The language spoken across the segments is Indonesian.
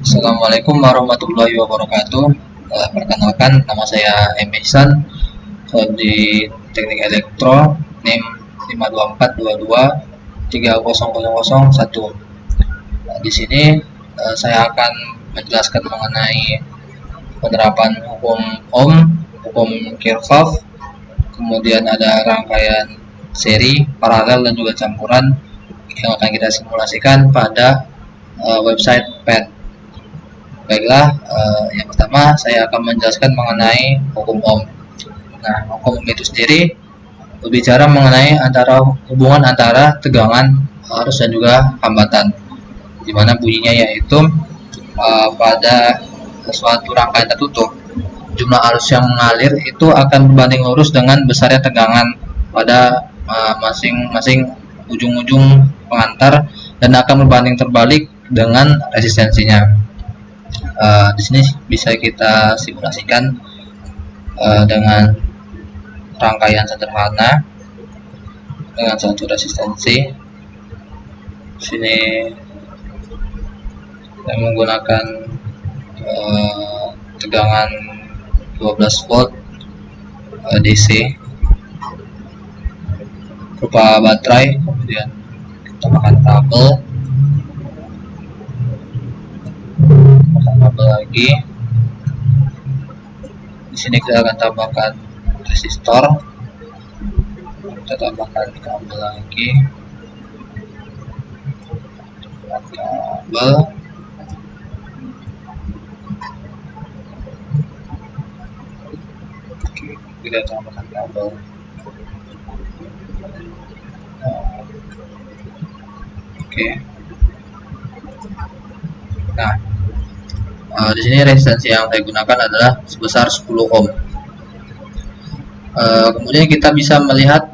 Assalamualaikum warahmatullahi wabarakatuh. Perkenalkan, nama saya M. Ihsan, di Teknik Elektro, NIM 52422300001. Di sini saya akan menjelaskan mengenai penerapan hukum Ohm, hukum Kirchhoff, kemudian ada rangkaian seri, paralel, dan juga campuran yang akan kita simulasikan pada website PET. Baiklah, yang pertama saya akan menjelaskan mengenai hukum Ohm. Nah, hukum Ohm itu sendiri berbicara mengenai hubungan antara tegangan, arus, dan juga hambatan, di mana bunyinya yaitu pada suatu rangkaian tertutup, jumlah arus yang mengalir itu akan berbanding lurus dengan besarnya tegangan pada masing-masing ujung-ujung pengantar dan akan berbanding terbalik dengan resistensinya. Di sini bisa kita simulasikan dengan rangkaian sederhana dengan satu resistensi. Di sini saya menggunakan tegangan 12 volt DC berupa baterai, kemudian kita tambahkan kabel lagi. Di sini kita akan tambahkan resistor, kita tambahkan kabel lagi, kabel, kita tambahkan kabel. Oke. Nah, di sini resistensi yang saya gunakan adalah sebesar 10 ohm. Kemudian kita bisa melihat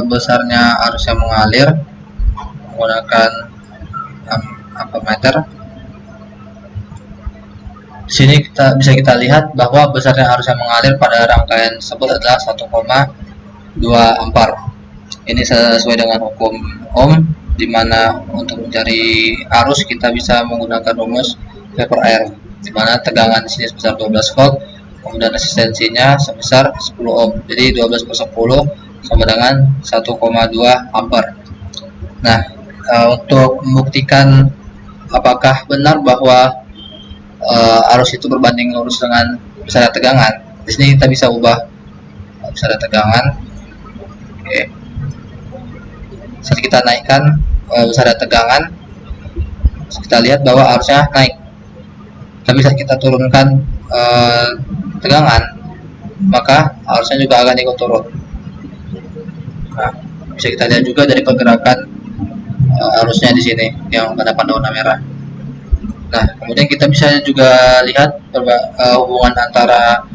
besarnya arus yang mengalir menggunakan ampermeter. Di sini bisa kita lihat bahwa besarnya arus yang mengalir pada rangkaian tersebut adalah 1,2 ampere. Ini sesuai dengan hukum Ohm, di mana untuk mencari arus kita bisa menggunakan rumus vapor air, di mana tegangan di sini sebesar 12 volt, kemudian resistensinya sebesar 10 ohm. Jadi 12 per 10 sama dengan 1,2 ampere. Nah, untuk membuktikan apakah benar bahwa arus itu berbanding lurus dengan besarnya tegangan, di sini kita bisa ubah besarnya tegangan. Oke. Saat kita naikkan besarnya tegangan, kita lihat bahwa arusnya naik. Tapi saat kita turunkan tegangan, maka arusnya juga akan ikut turun. Nah, bisa kita lihat juga dari pergerakan arusnya di sini yang mendapat warna merah. Nah, kemudian kita bisa juga lihat hubungan antara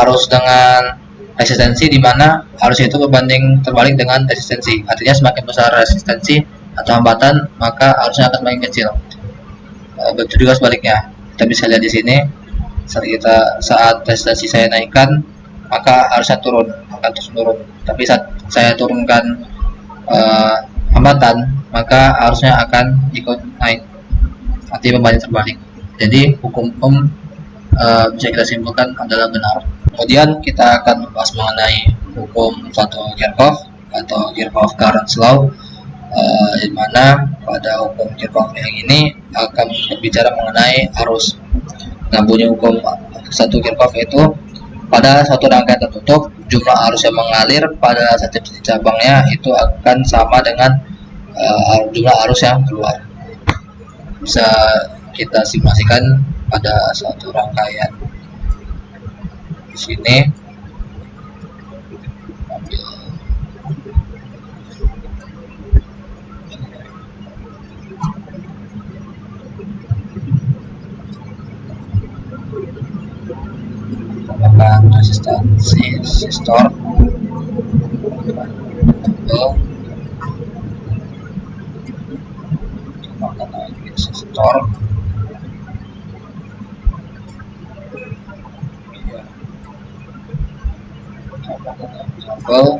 arus dengan resistensi, di mana arus itu berbanding terbalik dengan resistensi. Artinya semakin besar resistensi atau hambatan, maka arusnya akan semakin kecil. Begitu juga sebaliknya. Kita bisa lihat di sini, saat resistensi saya naikkan, maka arusnya akan terus turun. Tapi saat saya turunkan hambatan, maka arusnya akan ikut naik. Artinya berbanding terbalik. Jadi hukum Ohm bisa kita simpulkan adalah benar. Kemudian kita akan membahas mengenai hukum Kirchhoff atau Kirchhoff Current Law, di mana pada hukum Kirchhoff yang ini akan berbicara mengenai arus. Nah, bunyi hukum Kirchhoff itu pada suatu rangkaian tertutup, jumlah arus yang mengalir pada setiap cabangnya itu akan sama dengan jumlah arus yang keluar. Bisa kita simulasikan pada suatu rangkaian. Di sini tambahkan resistor, kabel, tambahkan lagi resistor, kabel,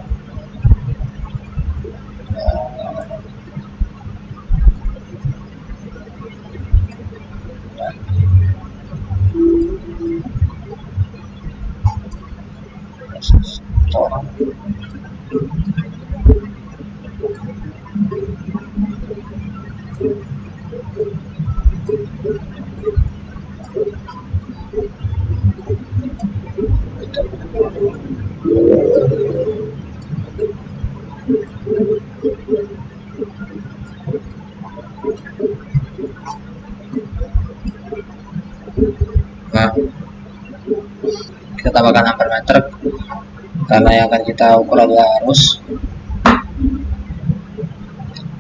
Nah, kita tambahkan ampermeter karena yang akan kita ukur adalah arus.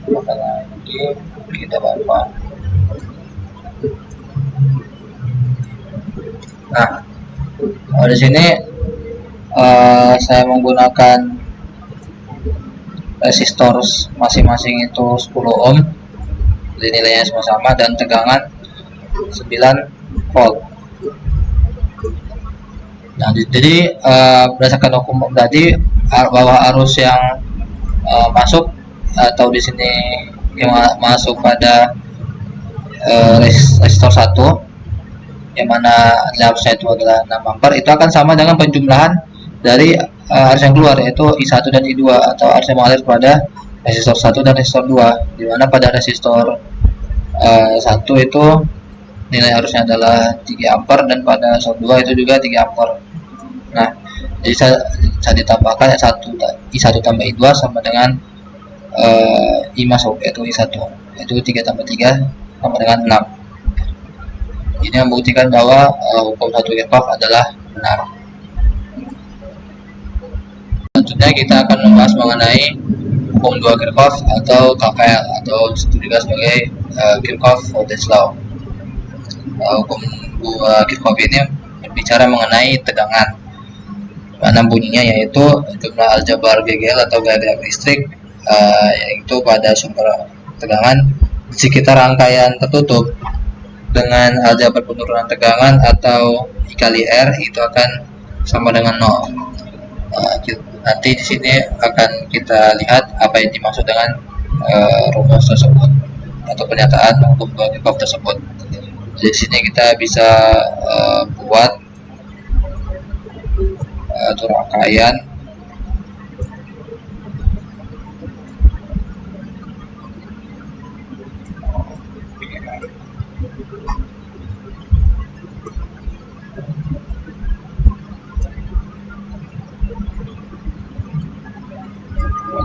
Maka lagi kita bawa. Nah, di sini saya menggunakan resistor masing-masing itu 10 ohm, jadi nilainya semua sama, dan tegangan 9 volt. Nah, jadi berdasarkan hukum tadi, bahwa arus yang masuk atau di sini yang masuk pada resistor 1, yang mana arusnya itu adalah 6 ampere, itu akan sama dengan penjumlahan dari arus yang keluar, yaitu I1 dan I2, atau arus yang mengalir pada resistor 1 dan resistor 2, di mana pada resistor 1 itu nilai arusnya adalah 3 ampere, dan pada resistor 2 itu juga 3 ampere. Nah, jadi saya ditambahkan I1 tambah I2 sama dengan I masuk, yaitu I1, itu 3 tambah 3 sama dengan 6. Ini membuktikan bahwa hukum 1 Kirchhoff adalah benar. Selanjutnya kita akan membahas mengenai hukum 2 Kirchhoff atau KVL, atau disebut juga sebagai Kirchhoff Voltage Law. Hukum 2 Kirchhoff ini berbicara mengenai tegangan, mana bunyinya yaitu jumlah aljabar GGL atau gaya gerak listrik, yaitu pada sumber tegangan di sekitar rangkaian tertutup dengan aljabar penurunan tegangan atau I kali R itu akan sama dengan 0. Nanti di sini akan kita lihat apa yang dimaksud dengan rumus tersebut atau pernyataan hukum 2 Kirchhoff tersebut. Jadi di sini kita bisa buat rangkaian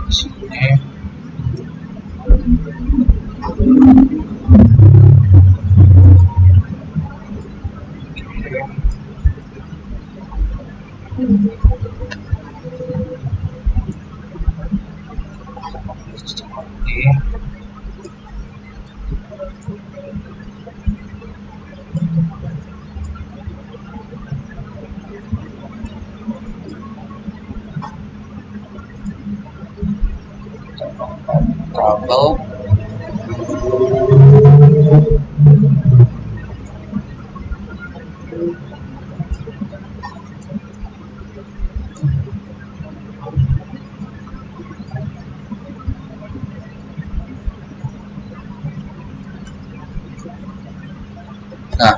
di sini. Kabel Nah,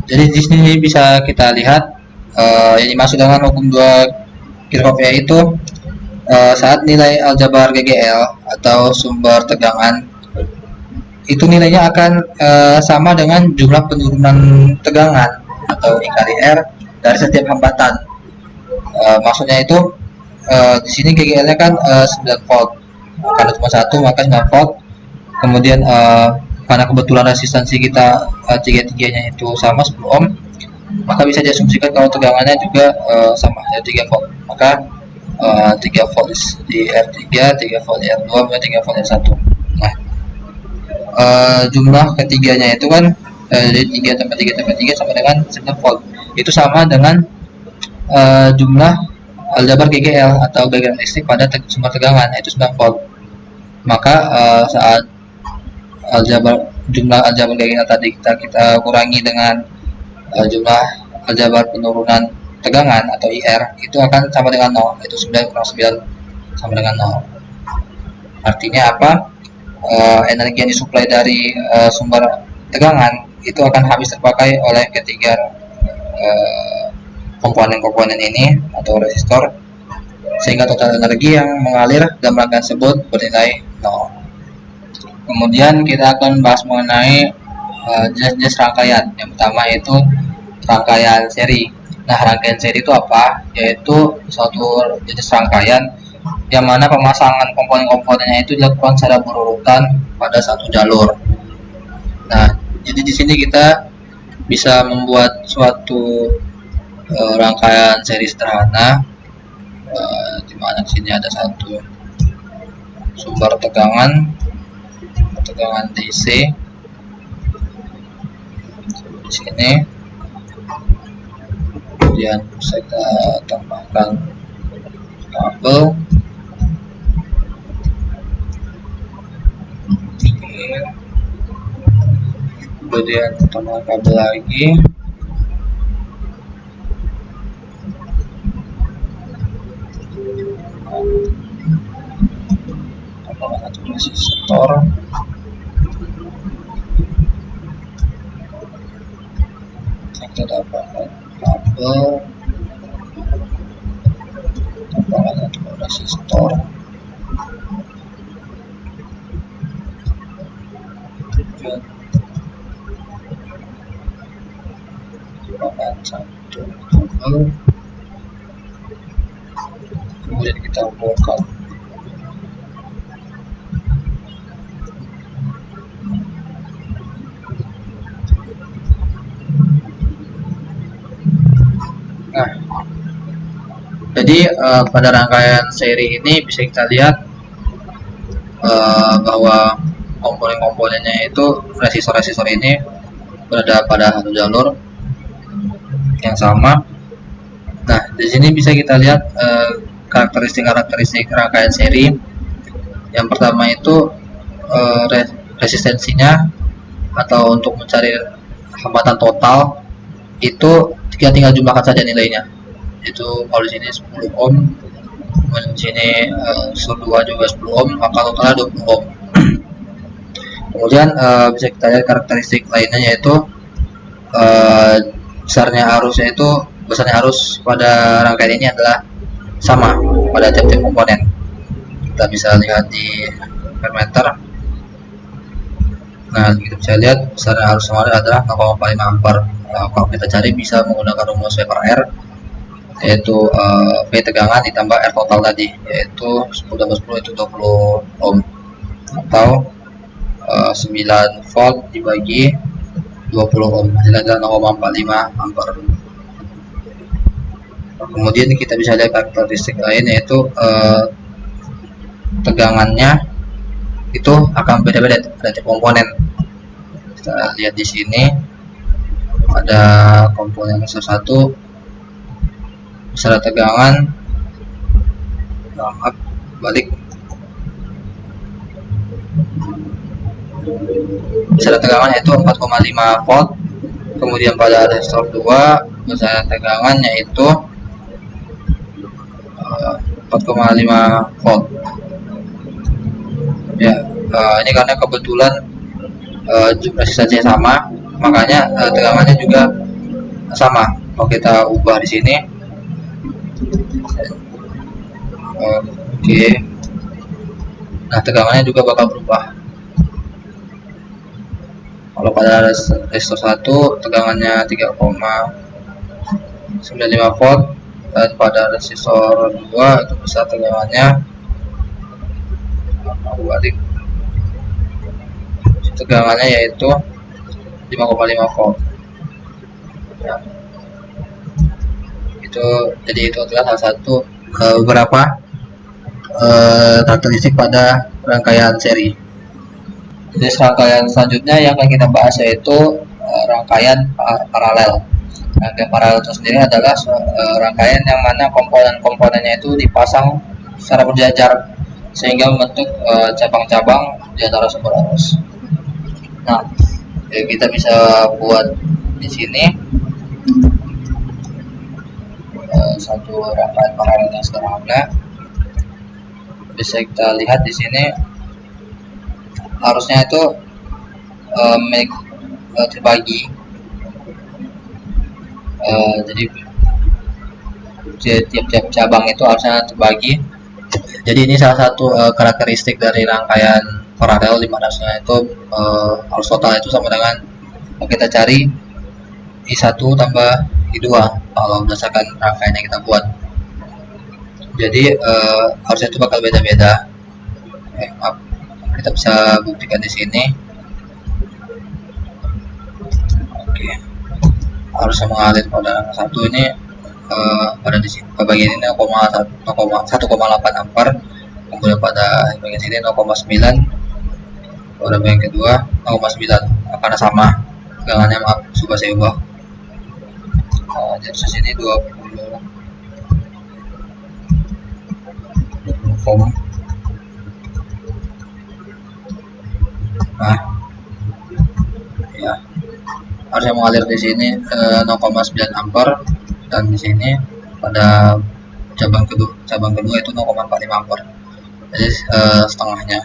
jadi di sini bisa kita lihat yang dimaksud dengan hukum 2 Kirchhoff yaitu saat nilai aljabar GGL atau sumber tegangan itu nilainya akan sama dengan jumlah penurunan tegangan atau I kali R dari setiap hambatan. Maksudnya itu di sini GGL-nya kan 9 volt, karena cuma 1 maka 9 volt. Kemudian karena kebetulan resistansi kita tiga-tiganya itu sama 10 ohm, maka bisa diasumsikan kalau tegangannya juga sama, ya 3 volt. Maka 3 volt di R3, 3 volt di R2, dan 3 volt di R1. Nah, jumlah ketiganya itu kan jadi 3 tambah 3 tambah 3 sama dengan 9 volt. Itu sama dengan jumlah aljabar GGL atau gaya gerak listrik pada sumber tegangan, yaitu 9 volt. Maka saat jumlah aljabar GGL tadi kita kurangi dengan jumlah aljabar penurunan tegangan atau IR, itu akan sama dengan 0, yaitu 9 kurang 9 sama dengan 0. Artinya apa? Energi yang disuplai dari sumber tegangan itu akan habis terpakai oleh ketiga komponen-komponen ini atau resistor, sehingga total energi yang mengalir dalam rangkaian tersebut bernilai 0. Kemudian kita akan bahas mengenai jenis-jenis rangkaian. Yang pertama itu rangkaian seri. Nah, rangkaian seri itu apa? Yaitu suatu jenis rangkaian yang mana pemasangan komponen-komponennya itu dilakukan secara berurutan pada satu jalur. Nah, jadi di sini kita bisa membuat suatu rangkaian seri sederhana, di mana di sini ada satu sumber tegangan DC di sini, kemudian bisa kita tambahkan kabel kemudian tambah kabel lagi, tambahkan satu resistor, kita tambahkan kabel, tambahkan satu resistor, kemudian tambahkan satu kabel, kemudian kita hubungkan. Nah, jadi pada rangkaian seri ini bisa kita lihat bahwa komponen-komponennya itu resistor-resistor ini berada pada satu jalur yang sama. Nah, di sini bisa kita lihat karakteristik rangkaian seri. Yang pertama itu resistensinya, atau untuk mencari hambatan total itu kita tinggal jumlahkan saja nilainya. Itu kalau di sini 10 ohm, kemudian di sini unsur 2 juga 10 ohm, maka totalnya 20 ohm. Kemudian bisa kita lihat karakteristik lainnya, yaitu besarnya arus pada rangkaian ini adalah sama pada tiap-tiap komponen. Kita bisa lihat di meter. Nah, kita bisa lihat besarnya arus yang adalah 0,45 ampere. Kalau kita cari bisa menggunakan rumus V per R, yaitu V tegangan ditambah R total tadi, yaitu 10 tambah 10 itu 20 ohm, atau 9 volt dibagi 20 ohm, hasilnya adalah 0,45 ampere. Kemudian kita bisa lihat karakteristik lain, yaitu tegangannya itu akan beda-beda pada tiap komponen. Kita lihat di sini ada komponen satu besar tegangan, balik besar tegangan yaitu 4,5 volt. Kemudian pada resistor 2 besar tegangan yaitu 4,5 volt. Ya, ini karena kebetulan resistensinya sama, makanya tegangannya juga sama. Kalau kita ubah di sini, oke. Nah, tegangannya juga bakal berubah. Kalau pada resistor 1 tegangannya 3,95 volt, dan pada resistor 2 itu besar tegangannya balik, tegangannya yaitu 5,5 volt. Ya. Jadi itu adalah salah satu beberapa karakteristik pada rangkaian seri. Jadi rangkaian selanjutnya yang akan kita bahas yaitu rangkaian paralel. Rangkaian paralel itu sendiri adalah rangkaian yang mana komponen-komponennya itu dipasang secara berjajar sehingga membentuk cabang-cabang di antara sumber arus. Nah, kita bisa buat di sini satu rangkaian paralel yang sederhana. Bisa kita lihat di sini arusnya itu terbagi. Jadi tiap-tiap cabang itu arusnya terbagi. Jadi ini salah satu karakteristik dari rangkaian paralel, di mana arusnya itu arus total itu sama dengan kita cari I1 tambah I2 kalau berdasarkan rangkaian yang kita buat. Jadi harusnya itu bakal beda-beda. Maaf, kita bisa buktikan di sini. Oke, harusnya mengalir pada satu ini pada di sini bagian ini 1,8 ampere, kemudian pada bagian sini 0,9, pada bagian kedua 0,9 karena sama tegangannya. Maaf, coba saya ubah. Jadi sini 20 ohm. Nah, ya harusnya mengalir di sini 0,9 ampere, dan di sini pada cabang kedua itu 0,45 ampere. Jadi setengahnya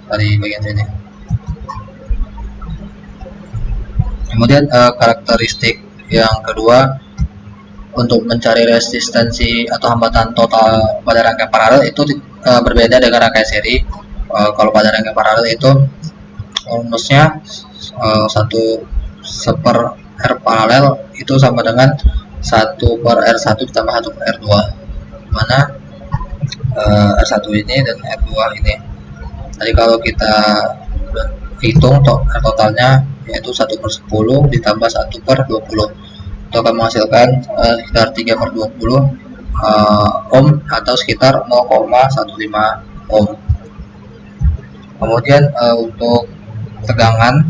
dari bagian sini. Kemudian karakteristik yang kedua, untuk mencari resistansi atau hambatan total pada rangkaian paralel itu berbeda dengan rangkaian seri. Kalau pada rangkaian paralel itu rumusnya 1/R paralel itu sama dengan 1/R1 ditambah 1/R2, mana R1 ini dan R2 ini. Jadi kalau kita hitung totalnya yaitu 1/10 ditambah 1/20, itu akan menghasilkan sekitar 3/20 ohm atau sekitar 0,15 ohm. Kemudian untuk tegangan,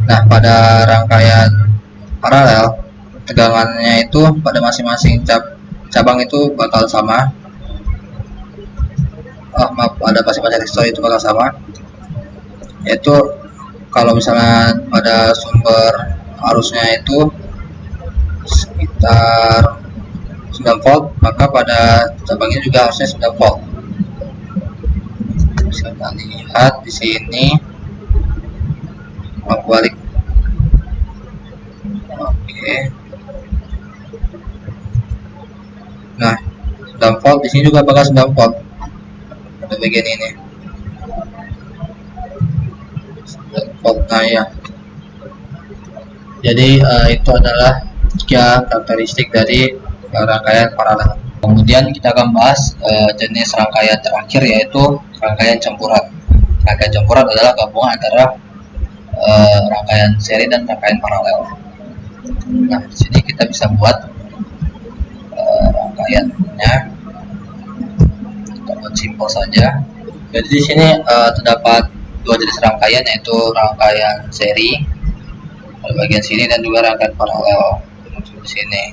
nah pada rangkaian paralel tegangannya itu pada masing-masing cabang itu bakal sama. Maaf, pada masing-masing resistor itu bakal sama, yaitu kalau misalnya pada sumber arusnya itu sekitar 9 volt, maka pada cabangnya juga harusnya 9 volt. Bisa kita lihat di sini. Balik. Oke. Nah, 9 volt di sini juga bakal 9 volt pada bagian ini. 9 volt. Nah ya. Jadi itu adalah tiga karakteristik dari rangkaian paralel. Kemudian kita akan bahas jenis rangkaian terakhir, yaitu rangkaian campuran. Rangkaian campuran adalah gabungan antara rangkaian seri dan rangkaian paralel. Nah, di sini kita bisa buat rangkaiannya. Kita buat simpel saja. Jadi di sini terdapat dua jenis rangkaian, yaitu rangkaian seri pada bagian sini dan juga rangkaian paralel di sini.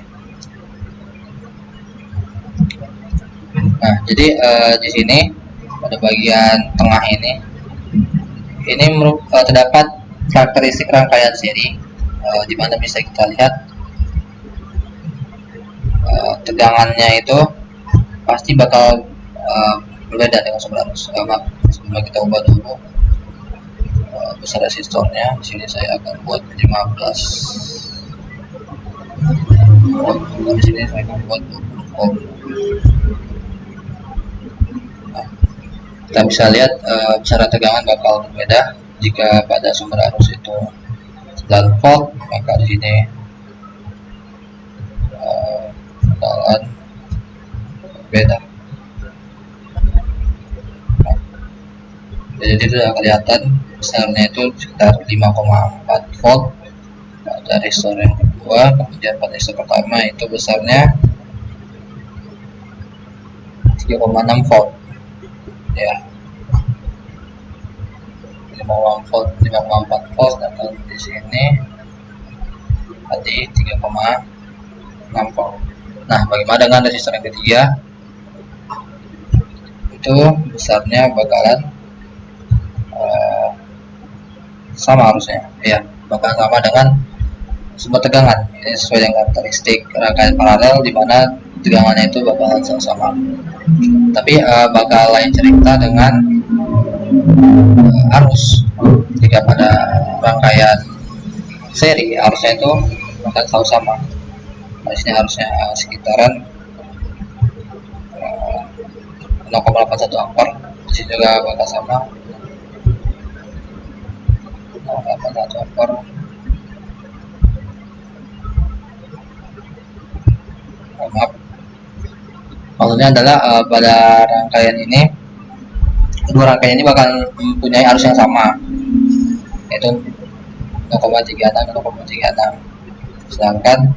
Nah, jadi di sini pada bagian tengah ini terdapat karakteristik rangkaian seri, di mana bisa kita lihat tegangannya itu pasti bakal berbeda dengan sumber arus. Sebelum kita ubah dulu besar resistornya. Di sini saya akan buat 15 ohm. Di sini saya akan buat 20 ohm. Nah, kita bisa lihat cara tegangan bakal berbeda. Jika pada sumber arus itu 9 volt, maka di sini bakalan berbeda. Nah, jadi itu sudah kelihatan besarnya itu sekitar 5,4 volt pada resistor yang kedua. Kemudian pada resistor pertama itu besarnya 3,6 volt ya, 5,4 volt, dan di sini tadi 3,6 volt. Nah, bagaimana dengan resistor yang ketiga? Itu besarnya bakalan sama harusnya ya, bakal sama dengan sumber tegangan. Ini sesuai dengan karakteristik rangkaian paralel, di mana tegangannya itu bakalan sama-sama. Tapi bakal lain cerita dengan arus. Jika pada rangkaian seri arusnya itu bakal selalu sama. Di sini harusnya sekitaran 0,81 ampere. Di sini juga bakal sama 0,81 ampere. Maksudnya adalah pada rangkaian ini, dua rangkaian ini bakal mempunyai arus yang sama, yaitu 0,36 0,36. Sedangkan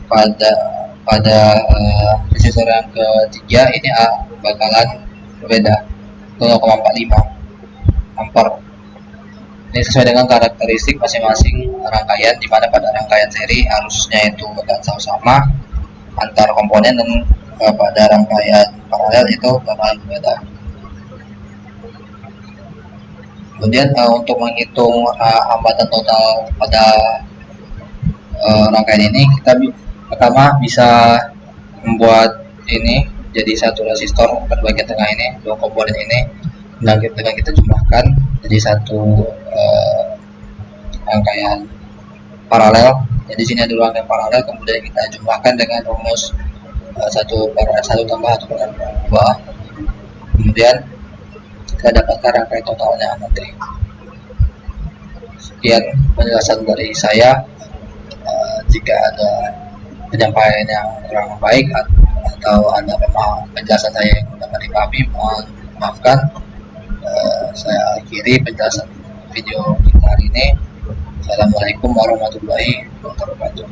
pada resistor yang ketiga ini bakalan berbeda, 0,45 ampere. Ini sesuai dengan karakteristik masing-masing rangkaian, di mana pada rangkaian seri arusnya itu bakal sama antar komponen, dan pada rangkaian paralel itu bakalan berbeda. Kemudian untuk menghitung hambatan total pada rangkaian ini, kita pertama bisa membuat ini jadi satu resistor pada bagian tengah ini, dua komponen ini dengan kita jumlahkan jadi satu rangkaian paralel. Jadi sini ada rangkaian paralel, kemudian kita jumlahkan dengan rumus 1 tambah 1 per 2, kemudian kita dapatkan rangkaian totalnya nanti. Sekian penjelasan dari saya. Jika ada penyampaian yang kurang baik atau ada penjelasan saya yang dapat dipahami, mohon maafkan. Saya akhiri penjelasan video kita hari ini. Assalamualaikum warahmatullahi wabarakatuh.